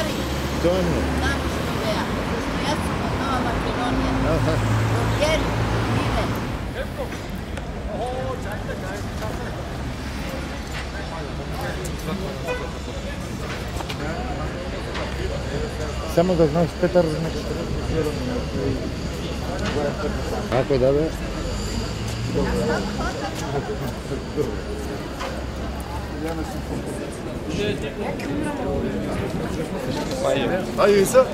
Bulgariji. Donje. Tamo što veja. Što ja sam od Nova Makedonija. Rokeri, vive. Samo da znaš, Petar, neka treba kako da be? Hayır. Hayır ise